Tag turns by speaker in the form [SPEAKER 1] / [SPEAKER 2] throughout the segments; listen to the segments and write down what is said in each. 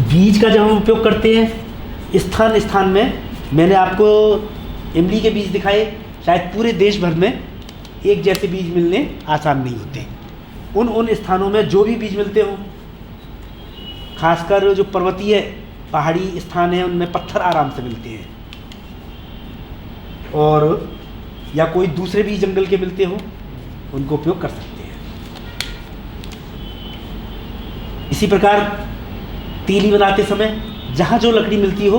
[SPEAKER 1] बीज का जब हम उपयोग करते हैं स्थान स्थान में, मैंने आपको इमली के बीज दिखाए, शायद पूरे देश भर में एक जैसे बीज मिलने आसान नहीं होते। उन स्थानों में जो भी बीज मिलते हों, खासकर जो पर्वतीय पहाड़ी स्थान हैं उनमें पत्थर आराम से मिलते हैं, और या कोई दूसरे बीज जंगल के मिलते हों, उनको उपयोग कर सकते हैं। इसी प्रकार तीली बनाते समय जहाँ जो लकड़ी मिलती हो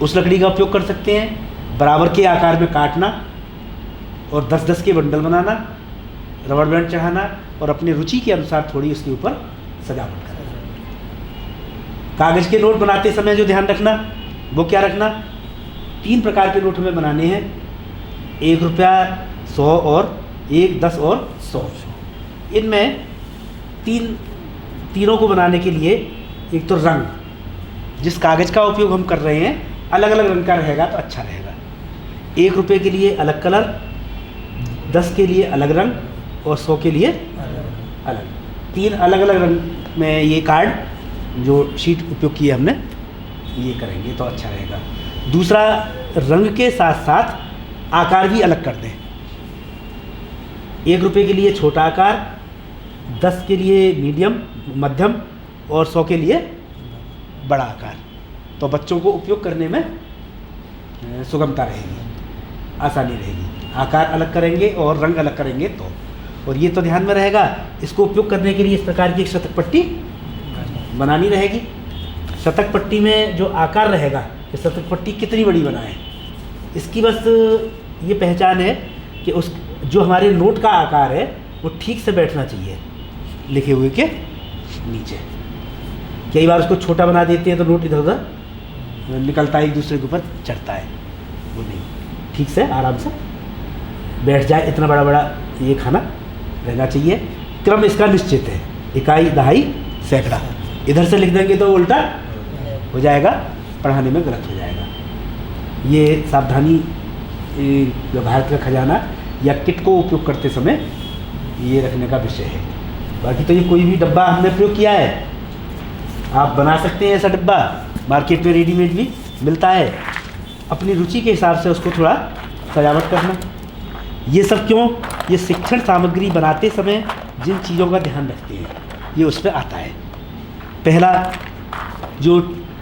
[SPEAKER 1] उस लकड़ी का उपयोग कर सकते हैं। बराबर के आकार में काटना और 10-10 के बंडल बनाना, रबड़ बैंड चढ़ाना और अपनी रुचि के अनुसार थोड़ी उसके ऊपर सजावट करना। कागज़ के नोट बनाते समय जो ध्यान रखना, वो क्या रखना, 3 प्रकार के नोट हमें बनाने हैं, 1 रुपया, 100 और 1, 10 और 100। इनमें तीनों को बनाने के लिए एक तो रंग, जिस कागज़ का उपयोग हम कर रहे हैं अलग अलग रंग का रहेगा तो अच्छा रहेगा। 1 रुपये के लिए अलग कलर, 10 के लिए अलग रंग और 100 के लिए अलग। 3 अलग अलग रंग में ये कार्ड जो शीट उपयोग की है हमने, ये करेंगे तो अच्छा रहेगा। दूसरा, रंग के साथ साथ आकार भी अलग कर दें। 1 रुपये के लिए छोटा आकार, 10 के लिए मीडियम मध्यम और 100 के लिए बड़ा आकार, तो बच्चों को उपयोग करने में सुगमता रहेगी, आसानी रहेगी। आकार अलग करेंगे और रंग अलग करेंगे तो, और ये तो ध्यान में रहेगा, इसको उपयोग करने के लिए इस प्रकार की एक शतक पट्टी बनानी रहेगी। शतक पट्टी में जो आकार रहेगा कि शतक पट्टी कितनी बड़ी बनाएं, इसकी बस ये पहचान है कि उस जो हमारे नोट का आकार है वो ठीक से बैठना चाहिए लिखे हुए के नीचे। कई बार उसको छोटा बना देते हैं तो नोट इधर उधर निकलता है, एक दूसरे के ऊपर चढ़ता है, वो नहीं, ठीक से आराम से बैठ जाए, इतना बड़ा बड़ा ये खाना रहना चाहिए। क्रम इसका निश्चित है, इकाई, दहाई, सैकड़ा। इधर से लिख देंगे तो उल्टा हो जाएगा, पढ़ाने में गलत हो जाएगा। ये सावधानी भारत का खजाना या किट को उपयोग करते समय ये रखने का विषय है। बाकी तो ये कोई भी डब्बा हमने प्रयोग किया है, आप बना सकते हैं ऐसा डब्बा, मार्केट में रेडीमेड भी मिलता है। अपनी रुचि के हिसाब से उसको थोड़ा सजावट करना। ये सब क्यों, ये शिक्षण सामग्री बनाते समय जिन चीज़ों का ध्यान रखते हैं ये उस पर आता है। पहला, जो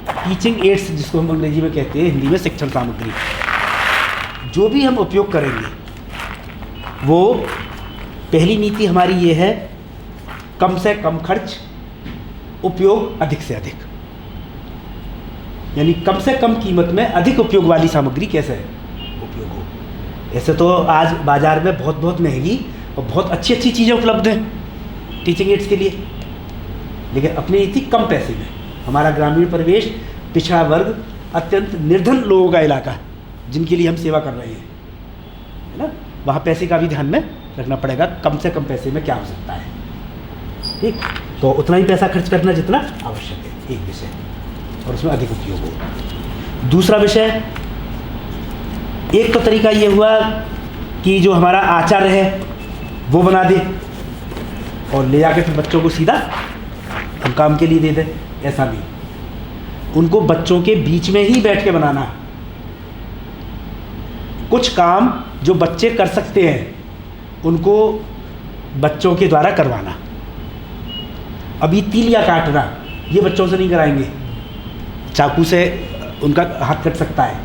[SPEAKER 1] टीचिंग एड्स जिसको हम अंग्रेजी में कहते हैं, हिंदी में शिक्षण सामग्री, जो भी हम उपयोग करेंगे वो पहली नीति हमारी ये है, कम से कम खर्च, उपयोग अधिक से अधिक। यानी कम से कम कीमत में अधिक उपयोग वाली सामग्री कैसे उपयोग हो। ऐसे तो आज बाज़ार में बहुत बहुत महंगी और बहुत अच्छी अच्छी चीज़ें उपलब्ध हैं टीचिंग एड्स के लिए, लेकिन अपनी नीति कम पैसे में। हमारा ग्रामीण परिवेश, पिछड़ा वर्ग, अत्यंत निर्धन लोगों का इलाका जिनके लिए हम सेवा कर रहे हैं, है ना, वहाँ पैसे का भी ध्यान में रखना पड़ेगा, कम से कम पैसे में क्या हो सकता है। ठीक, तो उतना ही पैसा खर्च करना जितना आवश्यक है, एक विषय, और उसमें अधिक उपयोग हो। दूसरा विषय, एक तो तरीका ये हुआ कि जो हमारा आचार्य है वो बना दे और ले जाके फिर बच्चों को सीधा हम काम के लिए दे दें, ऐसा नहीं। उनको बच्चों के बीच में ही बैठ के बनाना। कुछ काम जो बच्चे कर सकते हैं उनको बच्चों के द्वारा करवाना। अभी तीलियाँ काटना ये बच्चों से नहीं कराएंगे, चाकू से उनका हाथ कट सकता है।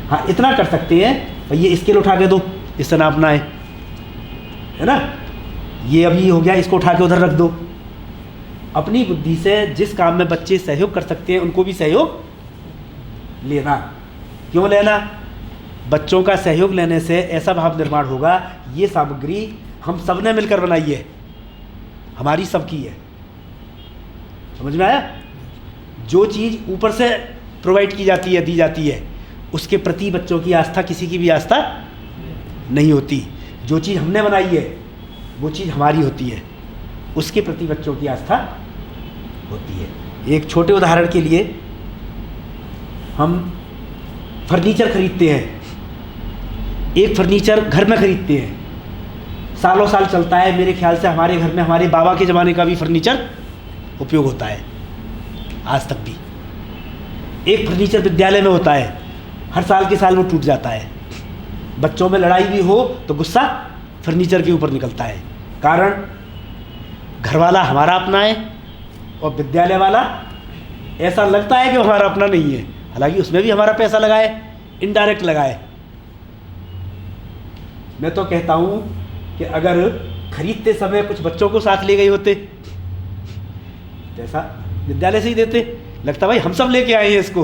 [SPEAKER 1] हाँ, इतना कर सकते हैं, ये स्केल उठा के दो, इससे नापना है ना, ये अभी हो गया, इसको उठा के उधर रख दो। अपनी बुद्धि से जिस काम में बच्चे सहयोग कर सकते हैं उनको भी सहयोग लेना। क्यों लेना? बच्चों का सहयोग लेने से ऐसा भाव निर्माण होगा, ये सामग्री हम सब ने मिलकर बनाई है, हमारी सबकी है। समझ में आया? जो चीज़ ऊपर से प्रोवाइड की जाती है, दी जाती है, उसके प्रति बच्चों की आस्था किसी की भी आस्था नहीं होती। जो चीज़ हमने बनाई है वो चीज़ हमारी होती है, उसके प्रति बच्चों की आस्था होती है। एक छोटे उदाहरण के लिए, हम फर्नीचर खरीदते हैं, एक फर्नीचर घर में खरीदते हैं, सालों साल चलता है। मेरे ख्याल से हमारे घर में हमारे बाबा के ज़माने का भी फर्नीचर उपयोग होता है। आज तक भी। एक फर्नीचर विद्यालय में होता है, हर साल के साल वो टूट जाता है। बच्चों में लड़ाई भी हो तो गुस्सा फर्नीचर के ऊपर निकलता है। कारण घर वाला हमारा अपना है और विद्यालय वाला ऐसा लगता है कि वो हमारा अपना नहीं है, हालांकि उसमें भी हमारा पैसा लगा है, इनडायरेक्ट लगा है। मैं तो कहता हूँ कि अगर खरीदते समय कुछ बच्चों को साथ ले गए होते, पैसा विद्यालय से ही देते, लगता भाई हम सब लेके आए हैं इसको,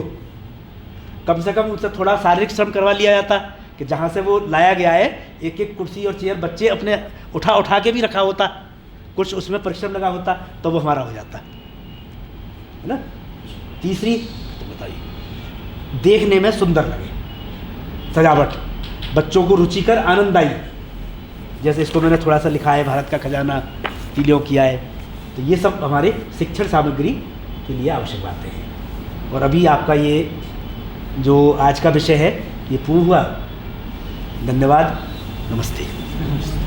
[SPEAKER 1] कम से कम उनसे थोड़ा शारीरिक श्रम करवा लिया जाता कि जहाँ से वो लाया गया है एक एक कुर्सी और चेयर बच्चे अपने उठा उठा के भी रखा होता, कुछ उसमें परिश्रम लगा होता, तो वो हमारा हो जाता, है ना। तीसरी तो बताइए, देखने में सुंदर लगे, सजावट, बच्चों को रुचिकर आनंददायी, जैसे इसको मैंने थोड़ा सा लिखा है भारत का खजाना तीलियों किया है, तो ये सब हमारे शिक्षण सामग्री के लिए आवश्यक बातें हैं। और अभी आपका ये जो आज का विषय है ये पूर्ण हुआ। धन्यवाद, नमस्ते।